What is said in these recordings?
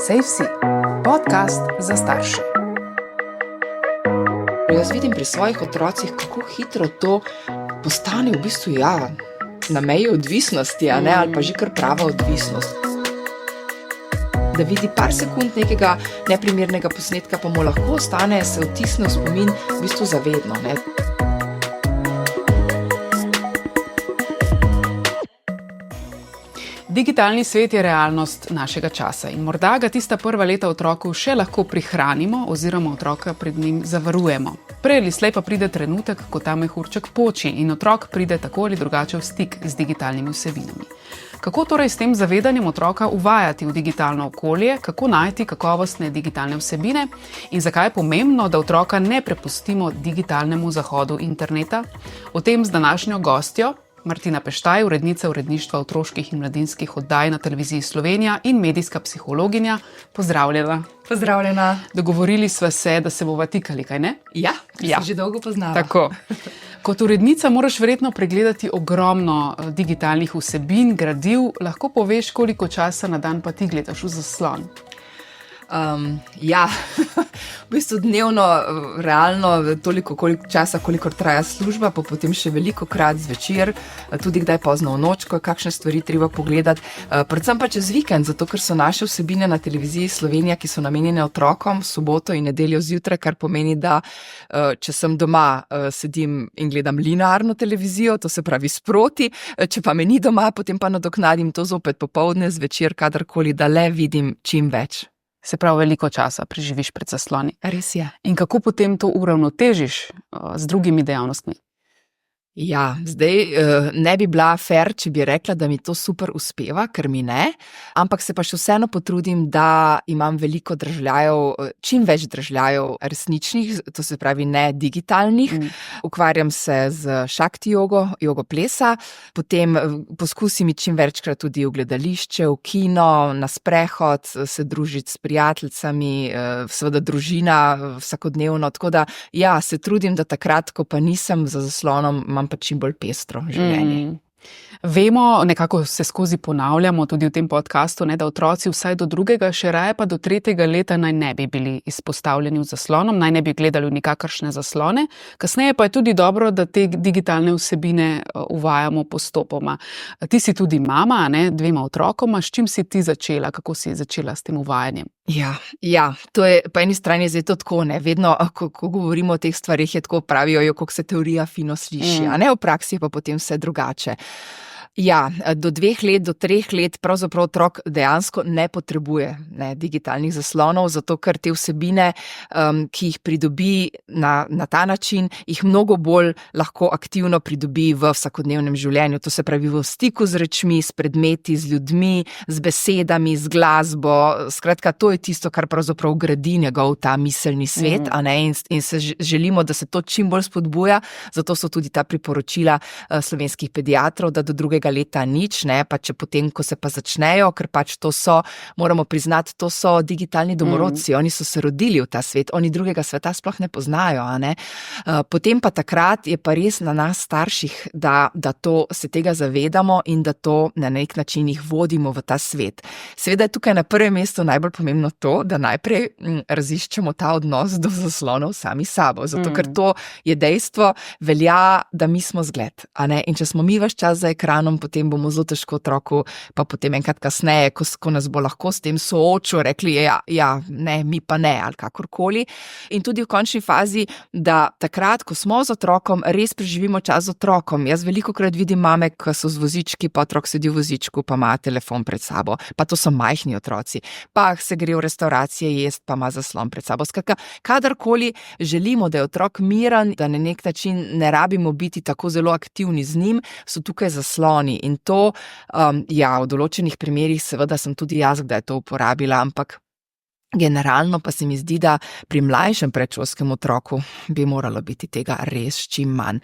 Sej vsi, podcast za starše. Jaz vidim pri svojih otrocih, kako hitro to postane v bistvu na meji odvisnosti, ali pa že kar prava odvisnost. Da vidi par sekund nekega neprimernega posnetka, pa mu lahko ostane, se vtisne v spomin v bistvu zavedno. Digitalni svet je realnost našega časa in morda ga tista prva leta otroku še lahko prihranimo oziroma otroka pred njim zavarujemo. Prej ali slej pa pride trenutek, ko ta mehurček poči in otrok pride tako ali drugače v stik z digitalnimi vsebinami. Kako torej s tem zavedanjem otroka uvajati v digitalno okolje, kako najti kakovostne digitalne vsebine in zakaj je pomembno, da otroka ne prepustimo digitalnemu zahodu interneta? O tem z današnjo gostjo, Martina Peštaj, urednica uredništva otroških in mladinskih oddaj na Televiziji Slovenija in medijska psihologinja. Pozdravljena. Pozdravljena. Dogovorili sva se, da se bova tikali, kaj ne? Ja, se že dolgo poznava. Tako. Kot urednica moraš verjetno pregledati ogromno digitalnih vsebin, gradiv. Lahko poveš, koliko časa na dan pa ti gledaš v zaslon? V bistvu dnevno, realno toliko časa, kolikor traja služba, pa potem še veliko krat zvečer, tudi kdaj pozno v noč, ko je kakšne stvari treba pogledati. Predvsem pa čez vikend, zato ker so naše vsebine na Televiziji Slovenija, ki so namenjene otrokom, soboto in nedeljo zjutraj, kar pomeni, da če sem doma, sedim in gledam linearno televizijo, to se pravi sproti, če pa me ni doma, potem pa nadoknadim to zopet popoldne, zvečer, kadarkoli, da le vidim čim več. Se pravi, veliko časa preživiš pred zasloni. Res je. In kako potem to uravnotežiš z drugimi dejavnostmi? Ja, zdaj ne bi bila fair, če bi rekla, da mi to super uspeva, ker mi ne, ampak se pa še vseeno potrudim, da imam veliko dražljajev, čim več dražljajev resničnih, to se pravi ne digitalnih. Ukvarjam se z šakti jogo plesa, potem poskusim čim večkrat tudi v gledališče, v kino, na sprehod, se družiti s prijateljicami, seveda družina vsakodnevno, tako da ja, se trudim, da takrat, ko pa nisem za zaslonom, pa čim bolj pestro življenje. Vemo, nekako se skozi ponavljamo tudi v tem podcastu, da otroci vsaj do 2., še raje pa do 3. leta naj ne bi bili izpostavljeni v zaslonom, naj ne bi gledali v nikakršne zaslone. Kasneje pa je tudi dobro, da te digitalne vsebine uvajamo postopoma. Ti si tudi mama, 2 otrokoma. S čim si ti začela? Kako si začela s tem uvajanjem? Ja, to je po eni strani zdaj to tako, vedno, ko govorimo o teh stvarih, je tako pravijo, kako se teorija fino sliši, v praksi pa potem vse drugače. Ja, do 2 let, do 3 let pravzaprav otrok dejansko ne potrebuje digitalnih zaslonov, zato ker te vsebine, ki jih pridobi na ta način, jih mnogo bolj lahko aktivno pridobi v vsakodnevnem življenju. To se pravi v stiku z rečmi, s predmeti, z ljudmi, z besedami, z glasbo. Skratka, to je tisto, kar pravzaprav gradi njegov ta miselni svet, in se želimo, da se to čim bolj spodbuja. Zato so tudi ta priporočila slovenskih pediatrov, da do 2. leta nič, pa če potem, ko se pa začnejo, ker pač to so, moramo priznati, to so digitalni domorodci, oni so se rodili v ta svet, oni drugega sveta sploh ne poznajo, Potem pa takrat je pa res na nas starših, da se tega zavedamo in da to na nek način jih vodimo v ta svet. Seveda je tukaj na prvem mestu najbolj pomembno to, da najprej raziščemo ta odnos do zaslonov sami sabo, zato ker to je dejstvo, velja, da mi smo zgled, in če smo mi ves čas za ekranom, potem bomo zelo težko otroku, pa potem enkrat kasneje, ko nas bo lahko s tem soočil, rekli, ne, mi pa ne, ali kakorkoli. In tudi v končni fazi, da takrat, ko smo z otrokom, res preživimo čas z otrokom. Jaz velikokrat vidim mame, ko so z vozički, pa otrok sedi v vozičku, pa ima telefon pred sabo, pa to so majhni otroci, pa se gre v restavracije jesti, pa ima zaslon pred sabo. Skratka, kadarkoli želimo, da je otrok miren, da na nek način ne rabimo biti tako zelo aktivni z njim, so tukaj zasloni. In to, v določenih primerih seveda sem tudi jaz kdaj to uporabila, ampak generalno pa se mi zdi, da pri mlajšem predšolskem otroku bi moralo biti tega res čim manj.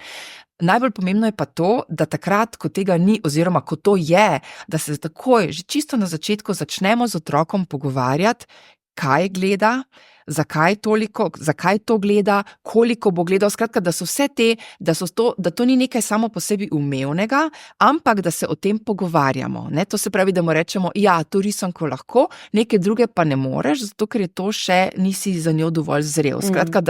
Najbolj pomembno je pa to, da takrat, ko tega ni, oziroma ko to je, da se takoj, že čisto na začetku začnemo z otrokom pogovarjati, kaj gleda, zakaj toliko, zakaj to gleda, koliko bo gledal, skratka, da so vse te, da to ni nekaj samo po sebi umevnega, ampak da se o tem pogovarjamo, ne, to se pravi, da mu rečemo, ja, to risanko lahko, neke druge pa ne moreš, zato ker je to še, nisi za njo dovolj zrel, skratka,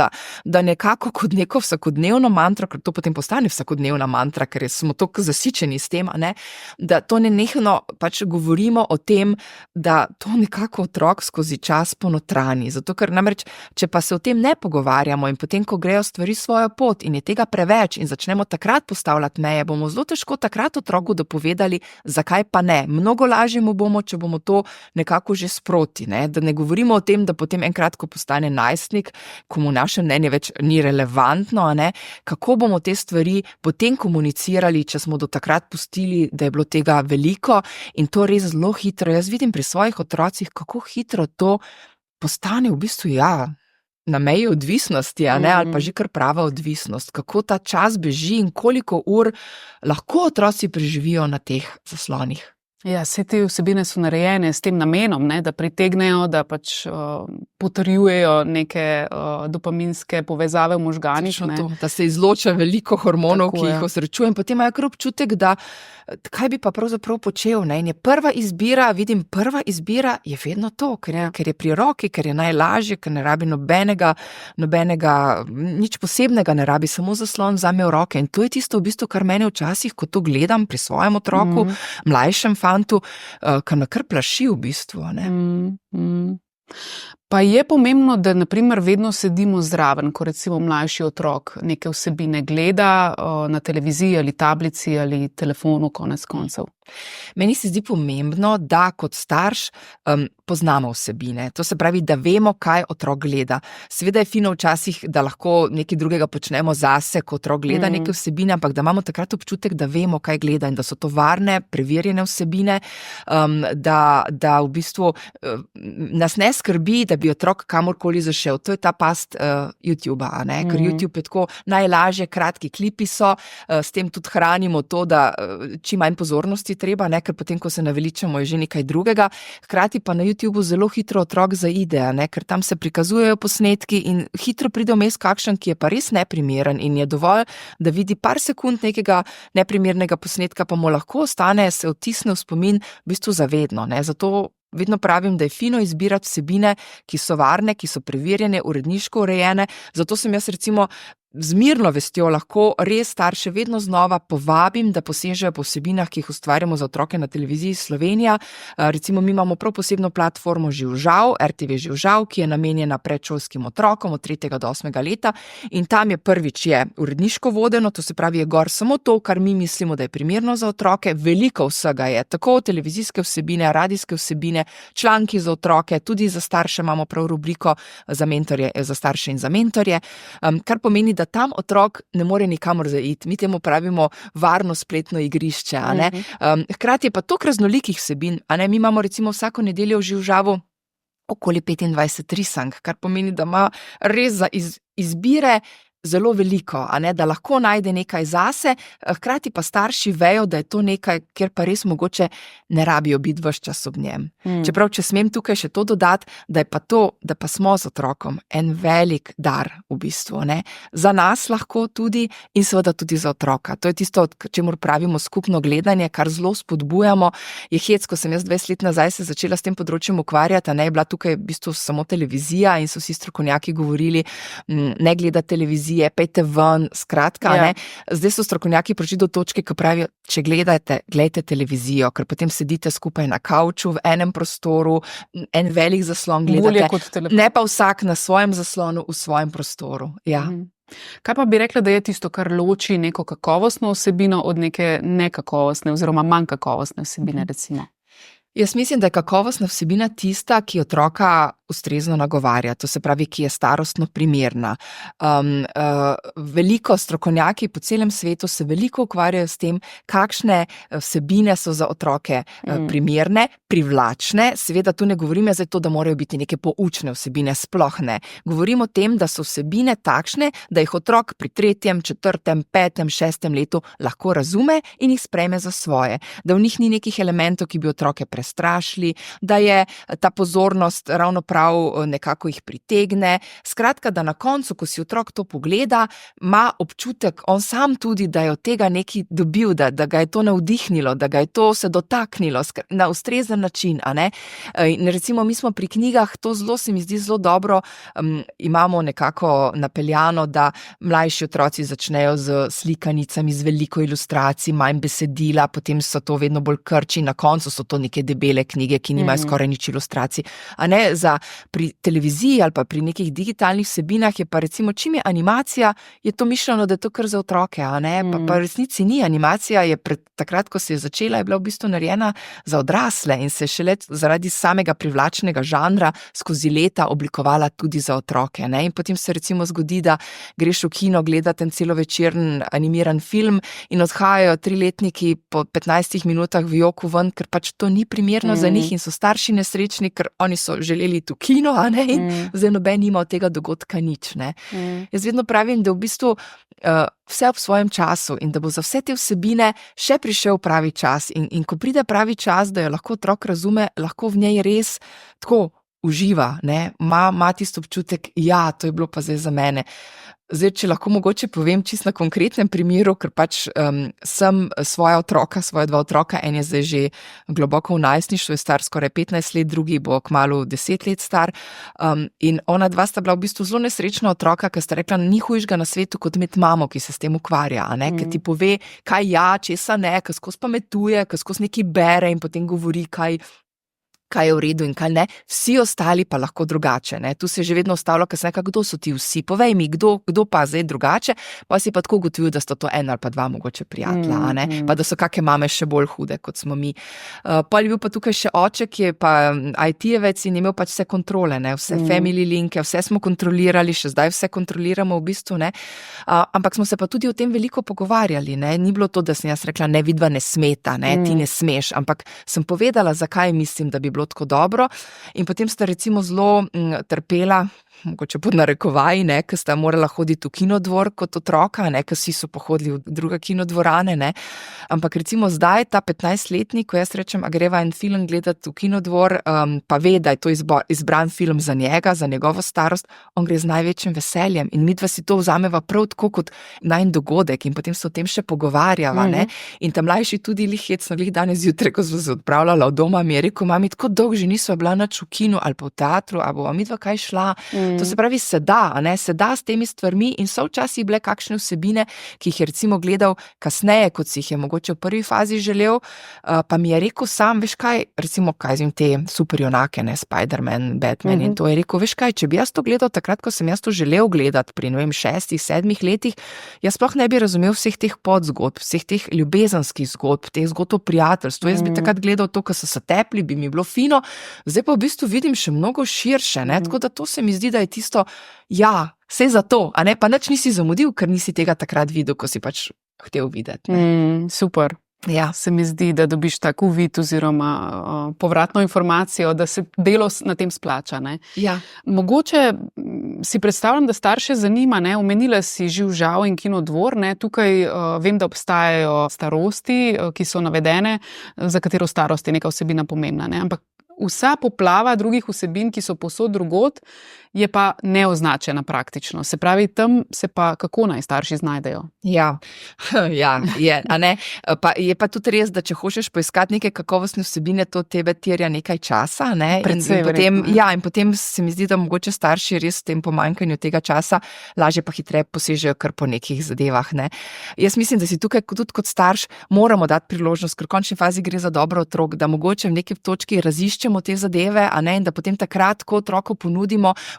da nekako kot neko vsakodnevno mantro, ker to potem postane vsakodnevna mantra, ker smo toliko zasičeni s tem, ne, da to nenehno pač govorimo o tem, da to nekako otrok skozi čas ponotrani, zato ker namreč, če pa se o tem ne pogovarjamo in potem, ko grejo stvari svojo pot in je tega preveč in začnemo takrat postavljati meje, bomo zelo težko takrat otroku dopovedali, zakaj pa ne. Mnogo lažje mu bomo, če bomo to nekako že sproti, ne, da ne govorimo o tem, da potem enkrat, ko postane najstnik, ko mu naše mnenje več ni relevantno, ne, kako bomo te stvari potem komunicirali, če smo do takrat pustili, da je bilo tega veliko in to res zelo hitro. Jaz vidim pri svojih otrocih, kako hitro to postane v bistvu, ja, na meji odvisnosti, a ne, ali pa že kar prava odvisnost, kako ta čas beži in koliko ur lahko otroci preživijo na teh zaslonih. Ja, vse te vsebine so narejene s tem namenom, ne, da pritegnejo, da pač potrjujejo neke dopaminske povezave v možganih. Da se izloča veliko hormonov, tako, ki jih osrečuje, in potem imajo kar občutek, da kaj bi pa pravzaprav počel, ne, in je prva izbira je vedno to, ker je pri roki, ker je najlažje, ker ne rabi nobenega, nič posebnega ne rabi, samo zaslon vzame v roke, in to je tisto v bistvu, kar mene včasih, ko to gledam pri svojem otroku, mlajšem fantu, kar me kar plaši v bistvu, ne. Pa je pomembno, da naprimer vedno sedimo zraven, ko recimo mlajši otrok neke vsebine gleda na televiziji ali tablici ali telefonu konec koncev. Meni se zdi pomembno, da kot starš poznamo vsebine. To se pravi, da vemo, kaj otrok gleda. Seveda je fino včasih, da lahko nekaj drugega počnemo zase, ko otrok gleda neke vsebine, ampak da imamo takrat občutek, da vemo, kaj gleda in da so to varne, preverjene vsebine, da v bistvu nas ne skrbi, da bi otrok kamorkoli zašel. To je ta past YouTubea, ne? Ker YouTube je tako najlažje, kratki klipi so, s tem tudi hranimo to, da čim manj pozornosti treba, ne? Ker potem, ko se naveličamo, je že nekaj drugega. Hkrati pa na YouTubeu zelo hitro otrok zaide, ne? Ker tam se prikazujejo posnetki in hitro pride vmes kakšen, ki je pa res neprimeren in je dovolj, da vidi par sekund nekega neprimernega posnetka, pa mu lahko ostane, se odtisne v spomin v bistvu zavedno, ne? Zato vedno pravim, da je fino izbirati vsebine, ki so varne, ki so preverjene, uredniško urejene, zato sem jaz recimo z mirno vestjo lahko res starše vedno znova povabim, da posežejo po vsebinah, ki jih ustvarjamo za otroke na televiziji Slovenija. Recimo mi imamo prav posebno platformo Živžav, RTV Živžav, ki je namenjena predšolskim otrokom od 3. do 8. leta in tam je prvič je uredniško vodeno, to se pravi je gor samo to, kar mi mislimo, da je primerno za otroke, veliko vsega je, tako televizijske vsebine, radijske vsebine, članki za otroke, tudi za starše imamo prav rubriko za mentorje, za starše in za mentorje, kar pomeni, da tam otrok ne more nikamor zaiti. Mi temu pravimo varno spletno igrišče, a ne. Hkrati je pa toliko raznolikih vsebin, a ne. Mi imamo recimo vsako nedeljo v Živžavu okoli 25 risank, kar pomeni, da ima res za izbire zelo veliko, a ne, da lahko najde nekaj zase, hkrati pa starši vejo, da je to nekaj, kjer pa res mogoče ne rabijo biti ves čas ob njem. Čeprav, če smem tukaj še to dodati, da je pa to, da pa smo z otrokom en velik dar v bistvu, ne, za nas lahko tudi in seveda tudi za otroka. To je tisto, čemur pravimo skupno gledanje, kar zelo spodbujamo. Je hec, ko sem jaz 20 let nazaj se začela s tem področjem ukvarjati, a ne, je bila tukaj v bistvu samo televizija in so vsi strokovnjaki govorili, ne gleda televizije, pejte ven, skratka, ne. Zdaj so strokovnjaki prišli do točke, ko pravijo, če gledajte televizijo, ker potem sedite skupaj na kavču v enem prostoru, en velik zaslon gledate, ne pa vsak na svojem zaslonu v svojem prostoru, ja. Kaj pa bi rekla, da je tisto, kar loči neko kakovostno vsebino od neke nekakovostne oziroma manj kakovostne vsebine, recimo? Jaz mislim, da je kakovostna vsebina tista, ki otroka ustrezno nagovarja, to se pravi, ki je starostno primerna. Veliko strokovnjaki po celem svetu se veliko ukvarjajo s tem, kakšne vsebine so za otroke primerne, privlačne. Seveda tu ne govorim zdaj to, da morajo biti neke poučne vsebine, sploh ne. Govorim o tem, da so vsebine takšne, da jih otrok pri 3., 4., 5., 6. letu lahko razume in jih sprejme za svoje. Da v njih ni nekih elementov, ki bi otroke prestrašili, da je ta pozornost ravno prav nekako jih pritegne. Skratka, da na koncu, ko si otrok to pogleda, ima občutek, on sam tudi, da je od tega nekaj dobil, da ga je to navdihnilo, da ga je to se dotaknilo na ustrezen način, a ne. In recimo mi smo pri knjigah, to zelo se mi zdi zelo dobro, imamo nekako napeljano, da mlajši otroci začnejo z slikanicami, z veliko ilustracij, manj besedila, potem so to vedno bolj krči, na koncu so to neke debele knjige, ki nimajo skoraj nič ilustracij. A ne, pri televiziji ali pa pri nekih digitalnih vsebinah je pa recimo, čim je animacija, je to mišljeno, da je to kar za otroke, a ne, pa v resnici ni. Animacija je takrat, ko se je začela, je bila v bistvu narejena za odrasle in se je šele zaradi samega privlačnega žanra skozi leta oblikovala tudi za otroke, ne. In potem se recimo zgodi, da greš v kino gledati en celovečeren animiran film in odhajajo 3-letniki po 15 minutah v joku ven, ker pač to ni primerno za njih in so starši nesrečni, ker oni so želeli iti v kino, a ne, in zdaj noben nima od tega dogodka nič, ne. Jaz vedno pravim, da v bistvu vse ob svojem času in da bo za vse te vsebine še prišel pravi čas in ko pride pravi čas, da jo lahko otrok razume, lahko v njej res tako uživa, ne, ima tisti občutek, ja, to je bilo pa zdaj za mene. Zdaj, če lahko mogoče povem čisto na konkretnem primeru, ker pač sem svoja dva otroka, en je zdaj že globoko v najstništvu, je star skoraj 15 let, drugi bo kmalu 10 let star, in ona dva sta bila v bistvu zelo nesrečna otroka, ker sta rekla, ni hujšega na svetu kot imeti mamo, ki se s tem ukvarja, a ne, ker ti pove, kaj ja, česa ne, ker skozi pametuje, ker skozi nekaj bere in potem govori, kaj je v redu in kaj ne, vsi ostali pa lahko drugače, ne, tu se je že vedno ostalo, ker sem rekla, kdo so ti vsi, povej mi, kdo pa zdaj drugače, pa si pa tako ugotovil, da sta to en ali pa dva mogoče prijatelja, a ne, pa da so kake mame še bolj hude, kot smo mi. Pol je bil pa tukaj še oče, ki je pa IT-jevec in imel pač vse kontrole, ne, vse family linke, vse smo kontrolirali, še zdaj vse kontroliramo v bistvu, ne, ampak smo se pa tudi o tem veliko pogovarjali, ne, ni bilo to, da sem jaz rekla, ne, vidva ne smeta, ne, ti ne smeš, ampak sem povedala, zakaj mislim, da bi bilo tako dobro in potem sta recimo zelo trpela, mogoče pod narekovaji, ne, ker sta morala hoditi v kinodvor kot otroka, ne, ker vsi so pohodili v druge kinodvorane, ne, ampak recimo zdaj ta 15-letnik, ko jaz rečem, a greva en film gledati v kinodvor, pa ve, da je to izbran film za njega, za njegovo starost, on gre z največjim veseljem in midva si to vzameva prav tako kot najin dogodek in potem se o tem še pogovarjava, ne, in ta mlajši tudi glih danes zjutraj, ko smo se odpravljala od doma, mi je rekel, mami, tako dolgo že nisva bila nič v kinu ali pa v teatru, a bova midva kaj šla. To se pravi, se da s temi stvarmi in so včasih bile kakšne vsebine, ki jih je recimo gledal kasneje, kot si jih je mogoče v prvi fazi želel, pa mi je rekel sam, veš kaj, recimo, kaj zim te superjunake, ne, Spider-Man, Batman in to je rekel, veš kaj, če bi jaz to gledal takrat, ko sem jaz to želel gledati pri, ne vem, 6-7 letih, jaz sploh ne bi razumel vseh teh podzgodb, vseh teh ljubezenskih zgodb, teh zgodb o prijateljstvu, jaz bi takrat gledal to, ko so se tepli, bi mi bilo fino, zdaj pa v bistvu vidim še mnogo širše, ne, tako da to se mi zdi, da je tisto, ja, vse za to, a ne, pa nič nisi zamudil, ker nisi tega takrat videl, ko si pač hotel videti. Super. Ja. Se mi zdi, da dobiš tak uvid oziroma povratno informacijo, da se delo na tem splača, ne. Ja. Mogoče si predstavljam, da starše zanima, ne, omenila si Živ žav in Kinodvor, ne, tukaj vem, da obstajajo starosti, ki so navedene, za katero starost je neka vsebina pomembna, ne, ampak vsa poplava drugih vsebin, ki so povsod drugod, je pa neoznačena praktično. Se pravi, tam se pa kako naj starši znajdejo? Ja, je, a ne, pa je pa tudi res, da če hočeš poiskati neke kakovostne vsebine, to tebe terja nekaj časa, ne, Precej potem, verjetno. ja, in potem se mi zdi, da mogoče starši res v tem pomanjkanju tega časa lažje pa hitreje posežejo kar po nekih zadevah, ne. Jaz mislim, da si tukaj tudi kot starš moramo dati priložnost, ker v končni fazi gre za dobro otrok, da mogoče v neki točki raziščemo te zadeve, a ne, in da potem takrat, ko otroku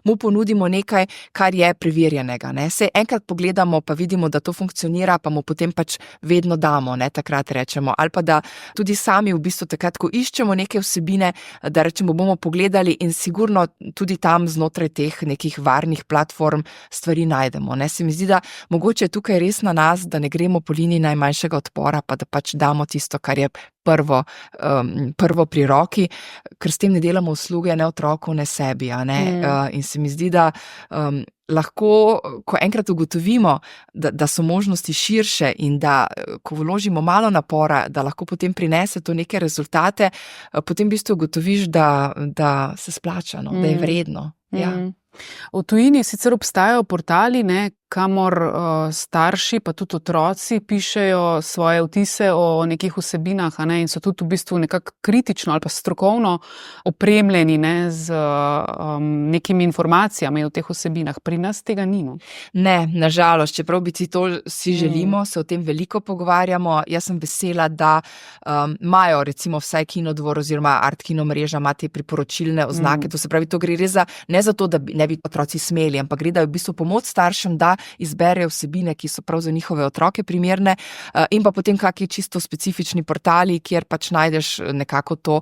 mu ponudimo nekaj, kar je preverjenega, ne. Saj enkrat pogledamo, pa vidimo, da to funkcionira, pa mu potem pač vedno damo, ne, takrat rečemo, ali pa da tudi sami v bistvu takrat, ko iščemo neke vsebine, da rečemo, bomo pogledali in sigurno tudi tam znotraj teh nekih varnih platform stvari najdemo, ne. Se mi zdi, da mogoče je tukaj res na nas, da ne gremo po liniji najmanjšega odpora, pa da pač damo tisto, kar je prvo pri roki, ker s tem ne delamo usluge ne otroku, ne sebi, a ne. In se mi zdi, da lahko, ko enkrat ugotovimo, da so možnosti širše in da, ko vložimo malo napora, da lahko potem prinese to neke rezultate, potem v bistvu ugotoviš, da se splača, no, da je vredno. Ja. V tujini sicer obstajajo portali, ne, kamor starši pa tudi otroci pišejo svoje vtise o nekih vsebinah, a ne, in so tudi v bistvu nekako kritično ali pa strokovno opremljeni, ne, z nekimi informacijami o teh vsebinah. Pri nas tega ni, no? Ne, nažalost, čeprav bi si želimo, se o tem veliko pogovarjamo. Jaz sem vesela, da imajo recimo vsaj Kinodvor oziroma Art Kino mreža ima te priporočilne oznake, to se pravi, to gre res ne za to, da ne bi otroci smeli, ampak gre, da je v bistvu pomoč staršem, da izberejo vsebine, ki so prav za njihove otroke primerne, in pa potem kakšni čisto specifični portali, kjer pač najdeš nekako to.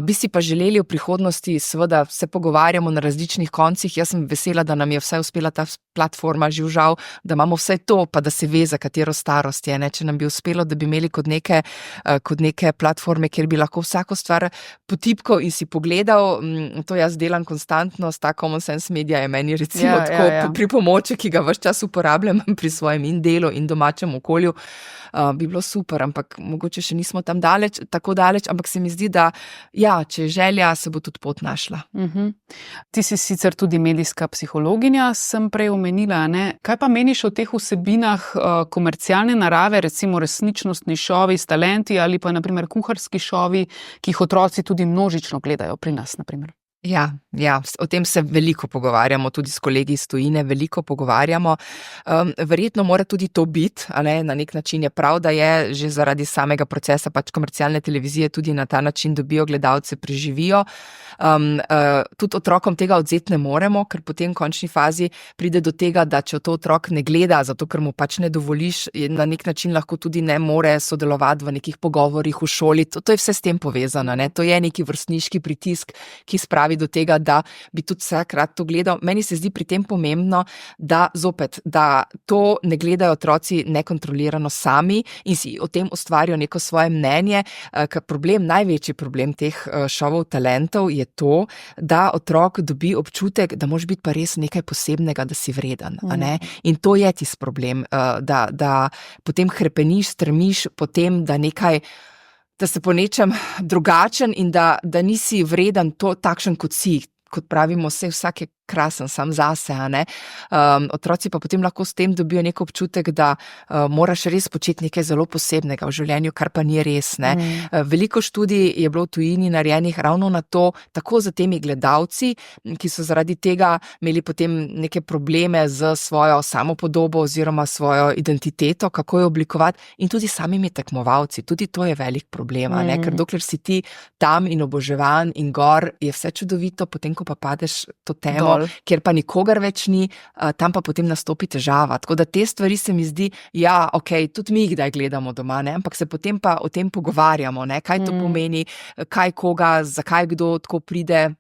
Bi si pa želeli v prihodnosti, seveda se pogovarjamo na različnih koncih, jaz sem vesela, da nam je vsaj uspela ta platforma Živžav, da imamo vsaj to, pa da se ve, za katero starost je, ne, če nam bi uspelo, da bi imeli kot neke platforme, kjer bi lahko vsako stvar potipkal in si pogledal, to jaz delam konstantno, ta Common Sense Media je meni recimo tako pripomoček, ki ga ves čas uporabljam pri svojem in delu in domačem okolju, bi bilo super, ampak mogoče še nismo tam tako daleč, ampak se mi zdi, da ja, če je želja, se bo tudi pot našla. Ti si sicer tudi medijska psihologinja, sem prej omenila, ne? Kaj pa meniš o teh vsebinah komercialne narave, recimo resničnostni šovi s talenti ali pa naprimer kuharski šovi, ki jih otroci tudi množično gledajo pri nas, naprimer? Ja, o tem se veliko pogovarjamo, tudi s kolegi iz tujine veliko pogovarjamo. Verjetno mora tudi to biti, na nek način je prav, da je že zaradi samega procesa pač komercialne televizije tudi na ta način dobijo gledalce, preživijo. Tudi otrokom tega odzeti ne moremo, ker potem v končni fazi pride do tega, da če to otrok ne gleda, zato ker mu pač ne dovoliš, na nek način lahko tudi ne more sodelovati v nekih pogovorih v šoli. To je vse s tem povezano, ne? To je neki vrstniški pritisk, ki spravi do tega, da bi tudi vsakrat to gledal. Meni se zdi pri tem pomembno, da to ne gledajo otroci nekontrolirano sami in si o tem ustvarijo neko svoje mnenje, ker največji problem teh šovov talentov je to, da otrok dobi občutek, da moraš biti pa res nekaj posebnega, da si vreden, a ne? In to je tisti problem, da potem hrepeniš, stremiš potem, da se po nečem drugačen in da nisi vreden takšen, kot si, kot pravimo, vsak je krasen sam zase, a ne. Otroci pa potem lahko s tem dobijo nek občutek, da moraš res početi nekaj zelo posebnega v življenju, kar pa ni res, ne. Veliko študij je bilo v tujini narejenih ravno na to, tako za temi gledalci, ki so zaradi tega imeli potem neke probleme z svojo samopodobo oziroma svojo identiteto, kako jo oblikovati, in tudi samimi tekmovalci, tudi to je velik problem, a ne, ker dokler si ti tam in oboževan in gor, je vse čudovito, potem ko pa padeš to temo, kjer pa nikogar več ni, tam pa potem nastopi težava. Tako da te stvari se mi zdi, tudi mi kdaj gledamo doma, ne, ampak se potem pa o tem pogovarjamo, ne, kaj to pomeni, kaj koga, zakaj kdo tako pride.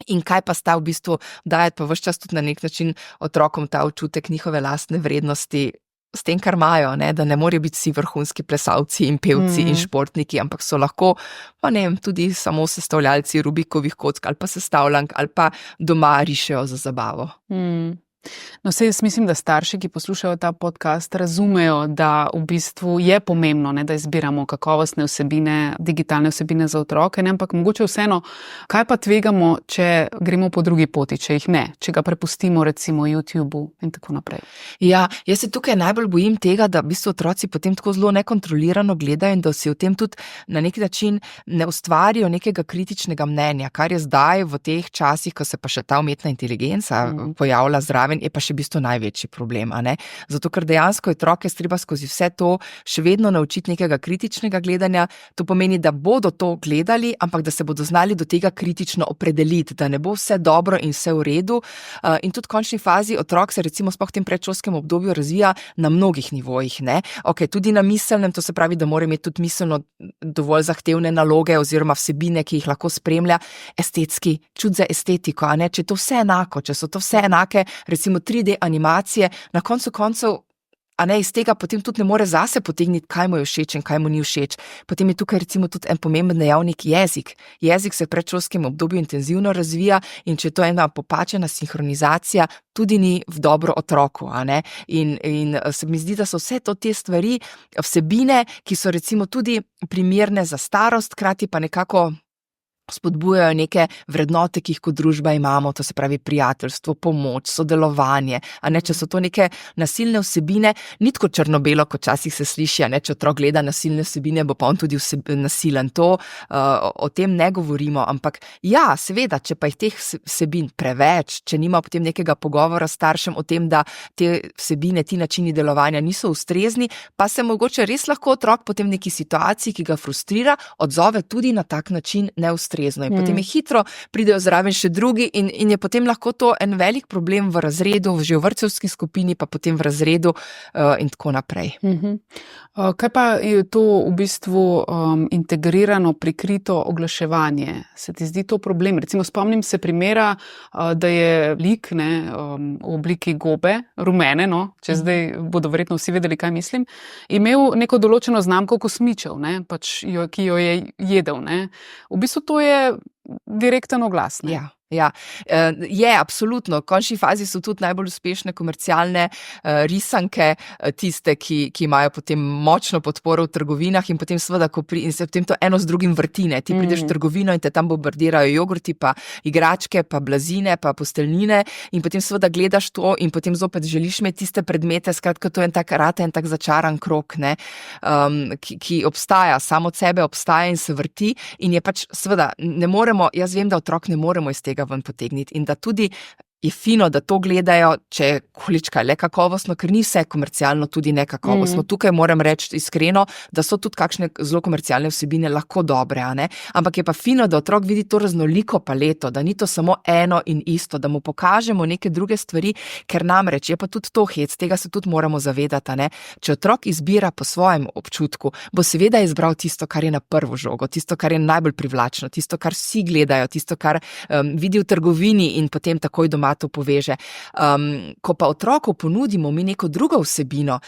In kaj pa sta v bistvu dajati pa ves čas tudi na nek način otrokom ta občutek njihove lastne vrednosti s tem, kar imajo, ne, da ne morejo biti vsi vrhunski plesalci in pevci in športniki, ampak so lahko, pa ne vem, tudi samo sestavljalci Rubikovih kock ali pa sestavljank ali pa doma rišejo za zabavo. No, saj jaz mislim, da starši, ki poslušajo ta podcast, razumejo, da v bistvu je pomembno, ne, da izbiramo kakovostne vsebine, digitalne vsebine za otroke, ne, ampak mogoče vseeno, kaj pa tvegamo, če gremo po drugi poti, če jih ne, če ga prepustimo recimo YouTubeu in tako naprej. Ja, jaz se tukaj najbolj bojim tega, da v bistvu otroci potem tako zelo nekontrolirano gledajo in da si v tem tudi na neki način ne ustvarijo nekega kritičnega mnenja, kar je zdaj v teh časih, ko se pa še ta umetna inteligenca pojavlja zraven, je pa še v bistvu največji problem, a ne? Zato, ker dejansko otroke treba skozi vse to še vedno naučiti nekega kritičnega gledanja. To pomeni, da bodo to gledali, ampak da se bodo znali do tega kritično opredeliti, da ne bo vse dobro in vse v redu. In tudi v končni fazi otrok se recimo sploh v tem predšolskem obdobju razvija na mnogih nivojih, ne? Tudi na miselnem, to se pravi, da mora imeti tudi miselno dovolj zahtevne naloge oziroma vsebine, ki jih lahko spremlja, estetski, čut za estetiko, a ne? Če je to vse enako, če so to vse enake, recimo 3D animacije, na koncu koncev a ne, iz tega potem tudi ne more zase potegniti, kaj mu je všeč in kaj mu ni všeč. Potem je tukaj recimo tudi en pomemben dejavnik jezik. Jezik se v predšolskem obdobju intenzivno razvija in če je to ena popačena sinhronizacija, tudi ni v dobro otroku, a ne. In se mi zdi, da so vse to te stvari, vsebine, ki so recimo tudi primerne za starost, hkrati pa nekako spodbujajo neke vrednote, ki jih kot družba imamo, to se pravi prijateljstvo, pomoč, sodelovanje, a ne, če so to neke nasilne vsebine, ni tako črno-belo, kot včasih se sliši, a ne, če otrok gleda nasilne vsebine, bo pa on tudi nasilen. To, o tem ne govorimo, ampak ja, seveda, če pa jih teh vsebin preveč, če nima potem nekega pogovora s staršem o tem, da te vsebine, ti načini delovanja niso ustrezni, pa se mogoče res lahko otrok potem v neki situaciji, ki ga frustrira, odzove tudi na tak način neustrezno. In potem je hitro, pridejo zraven še drugi in je potem lahko to en velik problem v razredu, že v vrtcevski skupini, pa potem v razredu in tako naprej. Kaj pa je to v bistvu integrirano, prikrito oglaševanje? Se ti zdi to problem? Recimo spomnim se primera, da je lik v obliki gobe, rumene, če zdaj bodo verjetno vsi vedeli, kaj mislim, imel neko določeno znamko kosmičev, ki jo je jedel. V bistvu to je direkten oglas. Ja, je absolutno. V končni fazi so tudi najbolj uspešne komercialne risanke tiste, ki imajo potem močno podporo v trgovinah in potem seveda, in se potem to eno z drugim vrti, ne. Ti prideš v trgovino in te tam bombardirajo jogurti, pa igračke, pa blazine, pa posteljnine in potem seveda gledaš to in potem zopet želiš imeti tiste predmete, skratka to je en tak začaran krog, ne, ki obstaja, samo od sebe obstaja in se vrti in je pač seveda, ne moremo, jaz vem, da otrok ne moremo iz tega ven potegniti in da tudi je fino, da to gledajo, če je količka le kakovostno, ker ni vse komercialno tudi nekakovostno. Tukaj moram reči iskreno, da so tudi kakšne zelo komercialne vsebine lahko dobre, a ne? Ampak je pa fino, da otrok vidi to raznoliko paleto, da ni to samo eno in isto, da mu pokažemo neke druge stvari, ker namreč je pa tudi to hec, tega se tudi moramo zavedati, a ne? Če otrok izbira po svojem občutku, bo seveda izbral tisto, kar je na prvo žogo, tisto, kar je najbolj privlačno, tisto, kar vsi gledajo, tisto, kar vidi v trgovini in potem takoj doma to poveže. Ko pa otroku ponudimo mi neko drugo vsebino,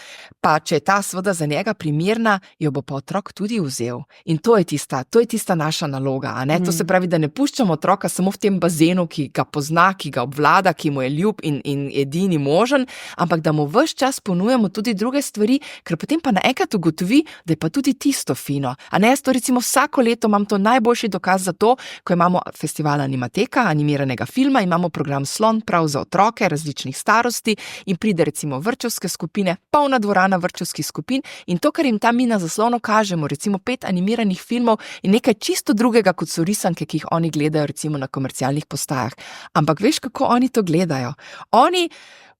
pa če je ta seveda za njega primerna, jo bo pa otrok tudi vzel. In to je tista naša naloga, a ne? To se pravi, da ne puščamo otroka samo v tem bazenu, ki ga pozna, ki ga obvlada, ki mu je ljub in edini možen, ampak da mu ves čas ponujamo tudi druge stvari, ker potem pa naenkrat ugotovi, da je pa tudi tisto fino. A ne, jaz to recimo vsako leto imam to najboljši dokaz za to, ko imamo festival Animateka, animiranega filma, imamo program Slon, prav za otroke različnih starosti in pride recimo vrtčevske skupine, polna dvorana vrtčevskih skupin in to, kar jim tam mi na zaslonu kažemo, recimo 5 animiranih filmov in nekaj čisto drugega, kot so risanke, ki jih oni gledajo recimo na komercialnih postajah. Ampak veš, kako oni to gledajo? Oni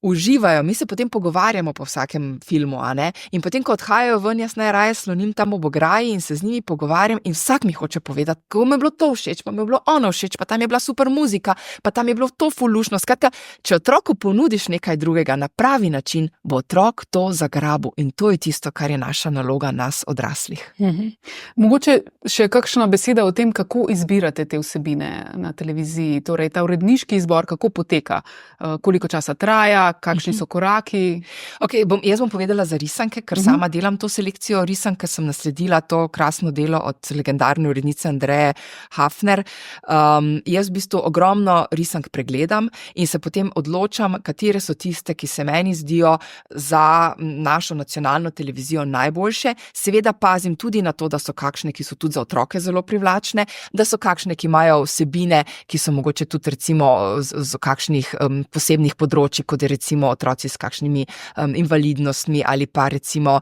uživajo, mi se potem pogovarjamo po vsakem filmu, a ne? In potem, ko odhajajo ven, jaz najraje slonim tam ob ograji in se z njimi pogovarjam in vsak mi hoče povedati, kako mi je bilo to všeč, pa mi je bilo ono všeč, pa tam je bila super muzika, pa tam je bilo to ful luštno. Skratka, če otroku ponudiš nekaj drugega na pravi način, bo otrok to zagrabil in to je tisto, kar je naša naloga nas odraslih. Mogoče še kakšna beseda o tem, kako izbirate te vsebine na televiziji, torej ta uredniški izbor, kako poteka, koliko časa traja, kakšni so koraki? Okay, jaz bom povedala za risanke, ker sama delam to selekcijo risanke, sem nasledila to krasno delo od legendarne urednice Andreje Hafner. Jaz v bistvu ogromno risank pregledam in se potem odločam, katere so tiste, ki se meni zdijo za našo nacionalno televizijo najboljše. Seveda pazim tudi na to, da so kakšne, ki so tudi za otroke zelo privlačne, da so kakšne, ki imajo vsebine, ki so mogoče tudi recimo z kakšnih posebnih področji, kot je recimo otroci s kakšnimi invalidnostmi ali pa recimo,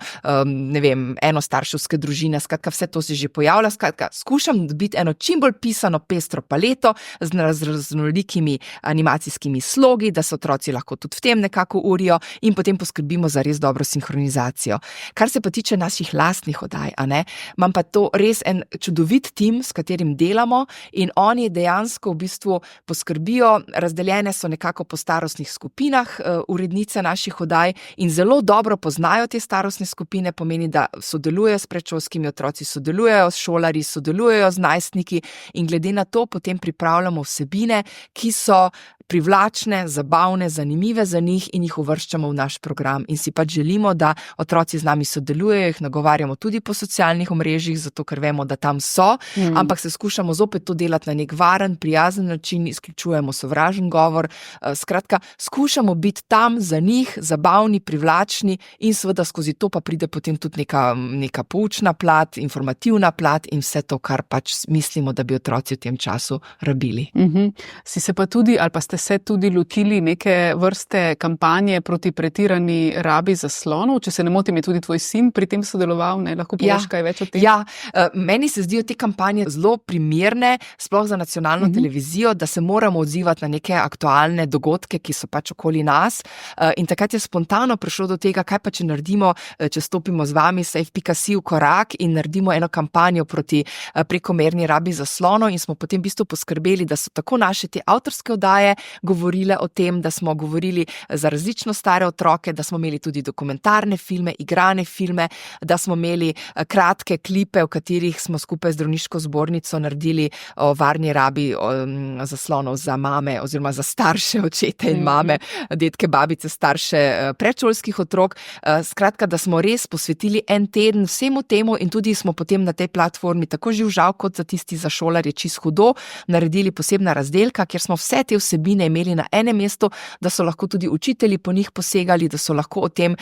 ne vem, enostarševske družine, skratka vse to se že pojavlja, skratka skušam biti eno čim bolj pisano pestro paleto z raznolikimi animacijskimi slogi, da se otroci lahko tudi v tem nekako urijo in potem poskrbimo za res dobro sinhronizacijo. Kar se pa tiče naših lastnih oddaj, a ne, imam pa to res en čudovit tim, s katerim delamo in oni dejansko v bistvu poskrbijo, razdeljene so nekako po starostnih skupinah, urednice naših oddaj in zelo dobro poznajo te starostne skupine, pomeni, da sodelujejo s predšolskimi otroci, sodelujejo s šolarji, sodelujejo z najstniki in glede na to potem pripravljamo vsebine, ki so privlačne, zabavne, zanimive za njih in jih uvrščamo v naš program. In si pač želimo, da otroci z nami sodelujejo, jih nagovarjamo tudi po socialnih omrežjih, zato ker vemo, da tam so, ampak se skušamo zopet to delati na nek varen, prijazen način, izključujemo sovražen govor. Skratka, skušamo biti tam za njih, zabavni, privlačni in seveda skozi to pa pride potem tudi neka poučna plat, informativna plat in vse to, kar pač mislimo, da bi otroci v tem času rabili. Si se pa tudi, ali pa ste se tudi lotili neke vrste kampanje proti pretirani rabi zaslonov? Če se ne motim, je tudi tvoj sin pri tem sodeloval, ne? Lahko poveš kaj več o tem? Ja, meni se zdijo te kampanje zelo primerne, sploh za nacionalno televizijo, da se moramo odzivati na neke aktualne dogodke, ki so pač okoli nas. In takrat je spontano prišlo do tega, kaj pa če naredimo, če stopimo z vami, Safe.si v korak in naredimo eno kampanjo proti prekomerni rabi zaslonov in smo potem v bistvu poskrbeli, da so tako naše te avtorske oddaje govorile o tem, da smo govorili za različno stare otroke, da smo imeli tudi dokumentarne filme, igrane filme, da smo imeli kratke klipe, v katerih smo skupaj z zdravniško zbornico naredili o varni rabi zaslonov za mame oziroma za starše, očete in mame, dedke, babice, starše predšolskih otrok. Skratka, da smo res posvetili en teden vsemu temu in tudi smo potem na tej platformi tako živžav kot za tisti za šolarje čisto hudo naredili posebna razdelka, kjer smo vse te vsebine imeli na enem mestu, da so lahko tudi učitelji po njih posegali, da so lahko o tem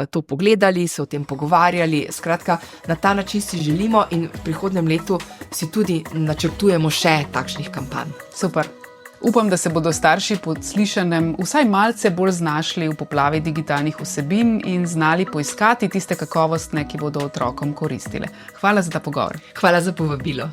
to pogledali, se o tem pogovarjali. Skratka, na ta način si želimo in v prihodnjem letu si tudi načrtujemo še takšnih kampanj. Super. Upam, da se bodo starši po slišanem vsaj malce bolj znašli v poplavi digitalnih vsebin in znali poiskati tiste kakovostne, ki bodo otrokom koristile. Hvala za ta pogovor. Hvala za povabilo.